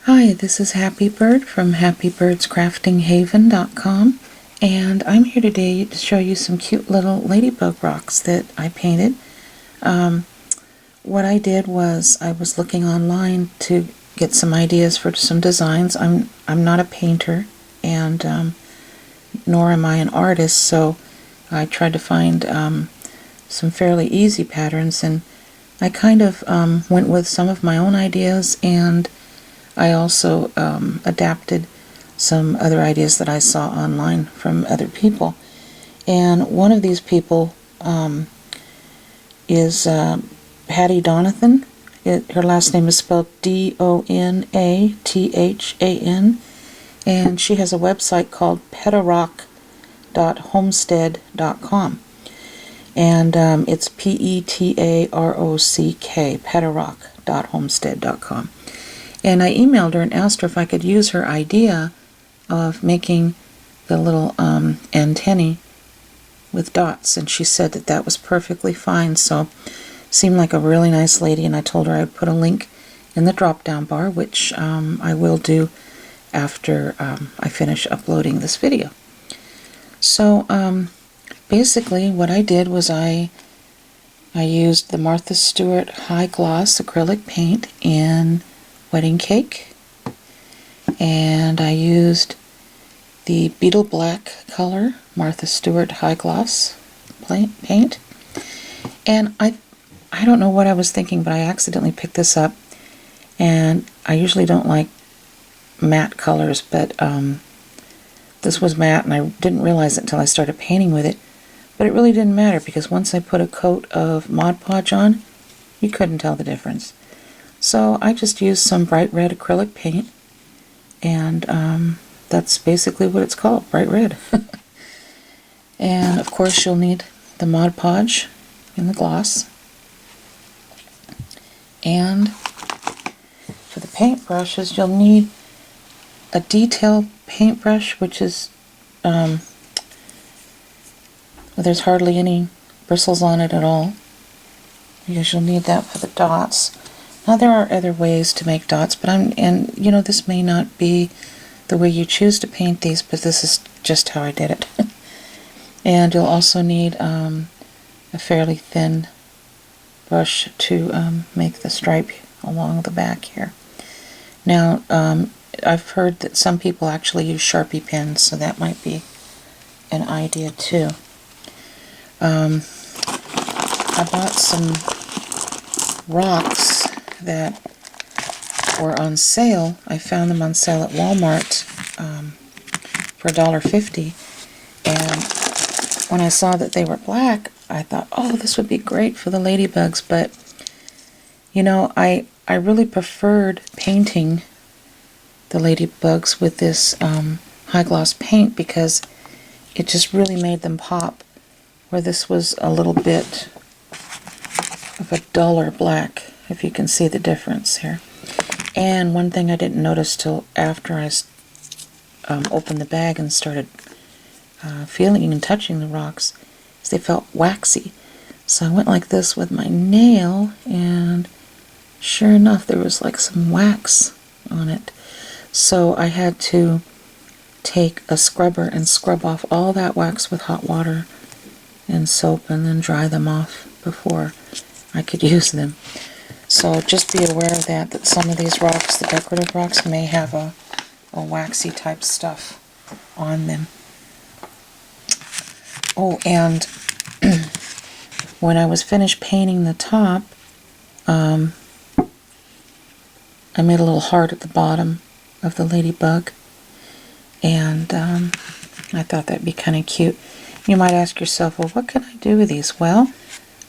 Hi, this is Happy Bird from happybirdscraftinghaven.com, and I'm here today to show you some cute little ladybug rocks that I painted. What I did was I was looking online to get some ideas for some designs. I'm not a painter, and nor am I an artist, so I tried to find some fairly easy patterns, and I kind of went with some of my own ideas, and I also adapted some other ideas that I saw online from other people. And one of these people is Patty Donathan. Her last name is spelled Donathan, and she has a website called petarock.homestead.com. And it's P-E-T-A-R-O-C-K, petarock.homestead.com. And I emailed her and asked her if I could use her idea of making the little antennae with dots, and she said that that was perfectly fine. So seemed like a really nice lady, and I told her I'd put a link in the drop-down bar, which I will do after I finish uploading this video. So basically what I did was I used the Martha Stewart High Gloss acrylic paint in Wedding Cake, and I used the Beetle Black color Martha Stewart High Gloss paint, and I don't know what I was thinking, but I accidentally picked this up, and I usually don't like matte colors, but this was matte, and I didn't realize it until I started painting with it. But it really didn't matter, because once I put a coat of Mod Podge on, you couldn't tell the difference. So I just used some bright red acrylic paint, and that's basically what it's called, bright red. And of course you'll need the Mod Podge in the gloss. And for the paintbrushes, you'll need a detail paintbrush, which is well, there's hardly any bristles on it at all, because you'll need that for the dots. Now there are other ways to make dots, but you know, this may not be the way you choose to paint these, but this is just how I did it. And you'll also need a fairly thin brush to make the stripe along the back here. Now I've heard that some people actually use Sharpie pens, so that might be an idea too. I bought some rocks that were on sale. I found them on sale at Walmart for $1.50, and when I saw that they were black, I thought, oh, this would be great for the ladybugs. But you know, I really preferred painting the ladybugs with this high gloss paint, because it just really made them pop, where this was a little bit of a duller black, if you can see the difference here. And one thing I didn't notice till after I opened the bag and started feeling and touching the rocks is they felt waxy. So I went like this with my nail, and sure enough there was like some wax on it. So I had to take a scrubber and scrub off all that wax with hot water and soap, and then dry them off before I could use them. So just be aware of that some of these rocks, the decorative rocks, may have a waxy type stuff on them. Oh, and when I was finished painting the top, I made a little heart at the bottom of the ladybug, and I thought that'd be kind of cute. You might ask yourself, well, what can I do with these? Well,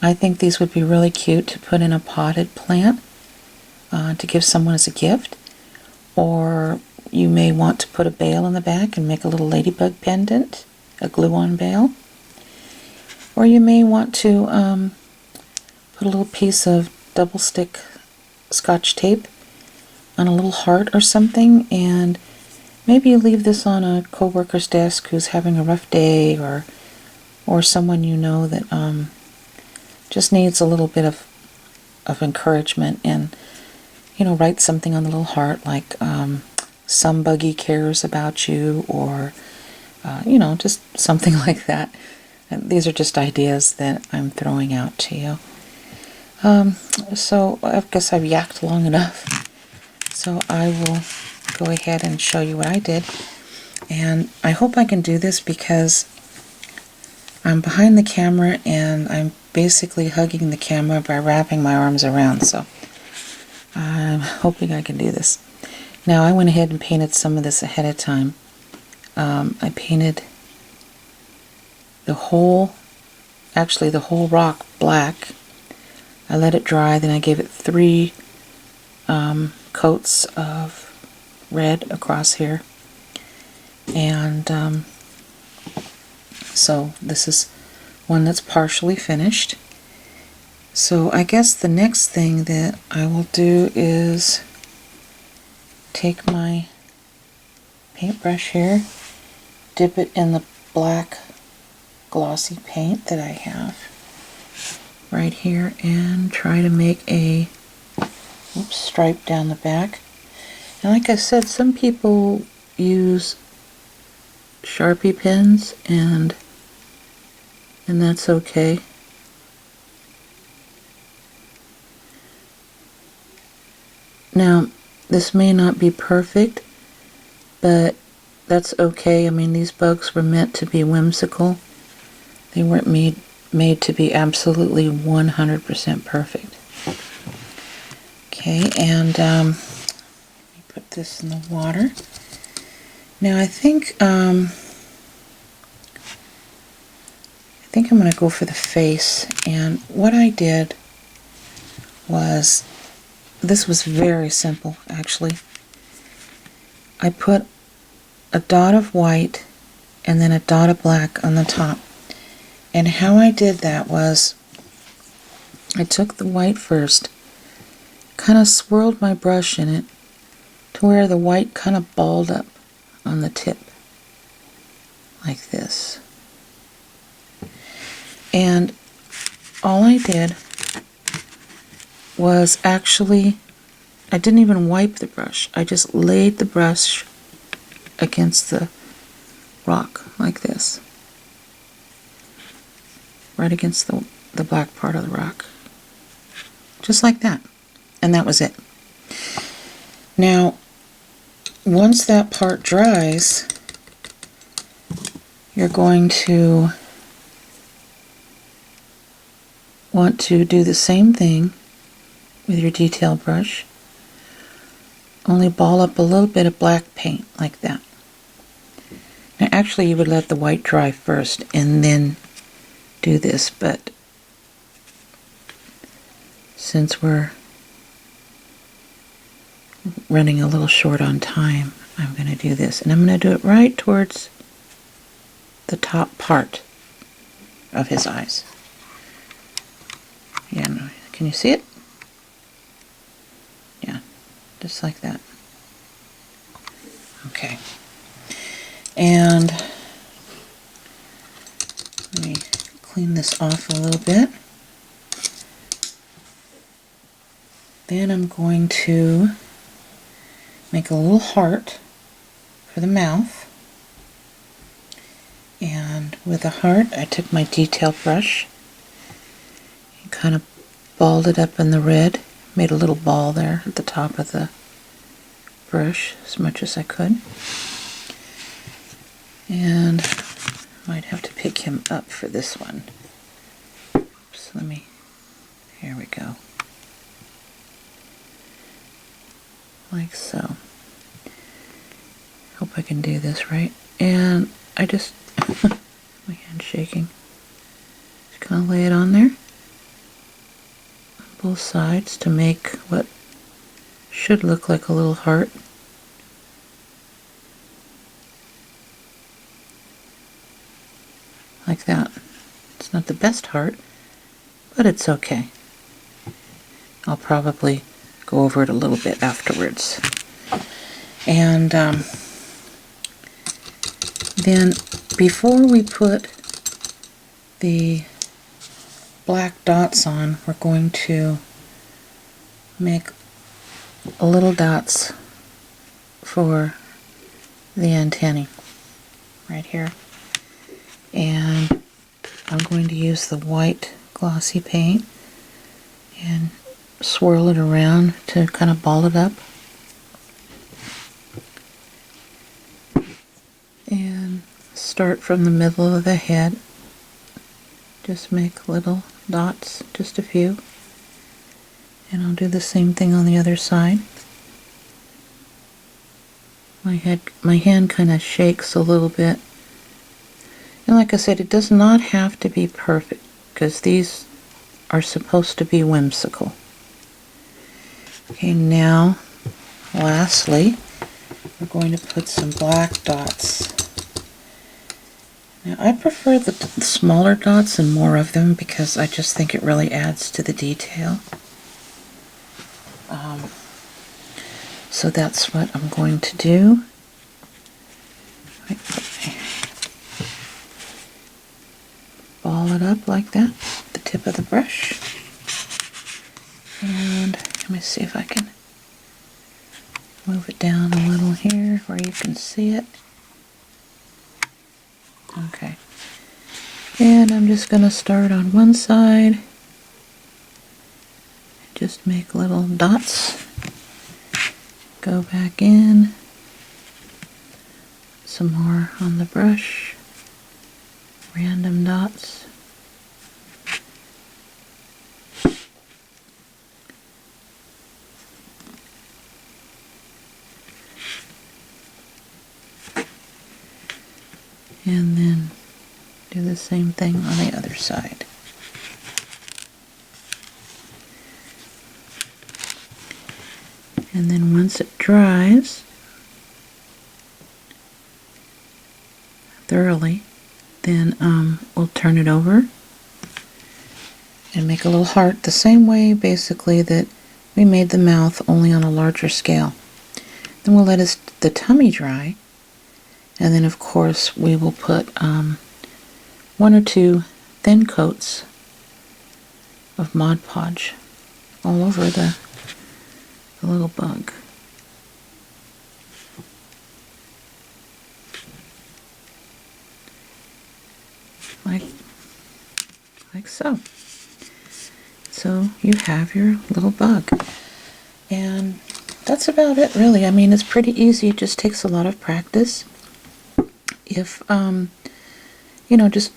I think these would be really cute to put in a potted plant to give someone as a gift, or you may want to put a bail in the back and make a little ladybug pendant, a glue-on bail, or you may want to put a little piece of double-stick Scotch tape on a little heart or something, and maybe you leave this on a co-worker's desk who's having a rough day, or someone you know that just needs a little bit of encouragement. And you know, write something on the little heart like Somebuggy Cares About You, or you know, just something like that. And these are just ideas that I'm throwing out to you. So I guess I've yacked long enough. So I will go ahead and show you what I did. And I hope I can do this because I'm behind the camera and I'm basically hugging the camera by wrapping my arms around. So I'm hoping I can do this. Now I went ahead and painted some of this ahead of time. I painted the whole rock black. I let it dry, then I gave it 3 coats of red across here. And so this is one that's partially finished. So I guess the next thing that I will do is take my paintbrush here, dip it in the black glossy paint that I have right here, and try to make a stripe down the back. And like I said, some people use Sharpie pens, and that's okay. Now, this may not be perfect, but that's okay. I mean, these bugs were meant to be whimsical. They weren't made to be absolutely 100% perfect. Okay, and let me put this in the water. Now I think I'm going to go for the face, and what I did was, this was very simple actually. I put a dot of white and then a dot of black on the top. And how I did that was, I took the white first, kind of swirled my brush in it to where the white kind of balled up on the tip, like this. And all I did was actually, I didn't even wipe the brush. I just laid the brush against the rock like this, right against the black part of the rock, just like that. And that was it. Now, once that part dries, you're going to want to do the same thing with your detail brush, only ball up a little bit of black paint like that. Now actually you would let the white dry first and then do this, but since we're running a little short on time, I'm going to do this, and I'm going to do it right towards the top part of his eyes. Yeah, can you see it? Yeah, just like that. Okay. And let me clean this off a little bit. Then I'm going to make a little heart for the mouth. And with the heart, I took my detail brush and kind of balled it up in the red, made a little ball there at the top of the brush as much as I could. And I might have to pick him up for this one. Oops, here we go. Like so. Hope I can do this right. And I just, my hand's shaking. Just kind of lay it on there, on both sides, to make what should look like a little heart. Like that. It's not the best heart, but it's okay. I'll probably go over it a little bit afterwards. And then before we put the black dots on, we're going to make little dots for the antennae right here. And I'm going to use the white glossy paint and swirl it around to kind of ball it up. And start from the middle of the head. Just make little dots, just a few. And I'll do the same thing on the other side. My hand kind of shakes a little bit. And like I said, it does not have to be perfect, because these are supposed to be whimsical. Okay, now, lastly, we're going to put some black dots. Now, I prefer the smaller dots and more of them because I just think it really adds to the detail. So that's what I'm going to do. Ball it up like that, the tip of the brush. And let me see if I can move it down a little here where you can see it. Okay. And I'm just going to start on one side. Just make little dots. Go back in. Some more on the brush. Random dots. And then do the same thing on the other side. And then once it dries thoroughly, then we'll turn it over and make a little heart the same way basically that we made the mouth, only on a larger scale. Then we'll let the tummy dry, and then of course we will put 1 or 2 thin coats of Mod Podge all over the little bug. Like so. So you have your little bug. And that's about it, really. I mean, it's pretty easy. It just takes a lot of practice. If, you know, just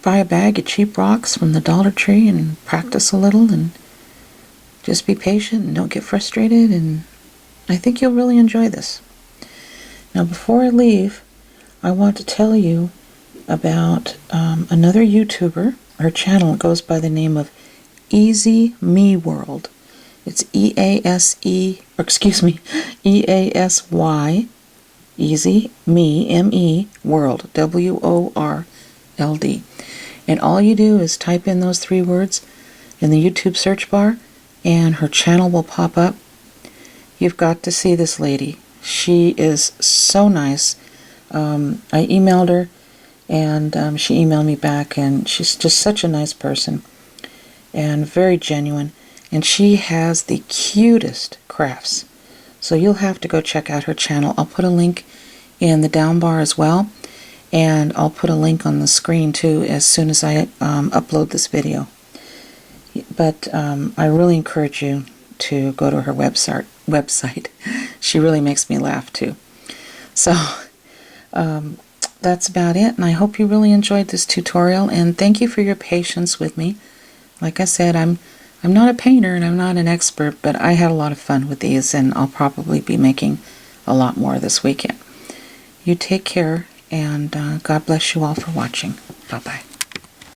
buy a bag of cheap rocks from the Dollar Tree and practice a little, and just be patient and don't get frustrated, and I think you'll really enjoy this. Now, before I leave, I want to tell you about another YouTuber. Her channel goes by the name of Easy Me World. It's E-A-S-E, or excuse me, E-A-S-Y, Easy Me, M-E, World, W-O-R-L-D. And all you do is type in those 3 words in the YouTube search bar, and her channel will pop up. You've got to see this lady. She is so nice. I emailed her, and she emailed me back, and she's just such a nice person and very genuine, and she has the cutest crafts. So you'll have to go check out her channel. I'll put a link in the down bar as well, and I'll put a link on the screen too as soon as I upload this video. But I really encourage you to go to her website. She really makes me laugh too. So that's about it, and I hope you really enjoyed this tutorial, and thank you for your patience with me. Like I said, I'm not a painter and I'm not an expert, but I had a lot of fun with these, and I'll probably be making a lot more this weekend. You take care, and God bless you all for watching. Bye-bye.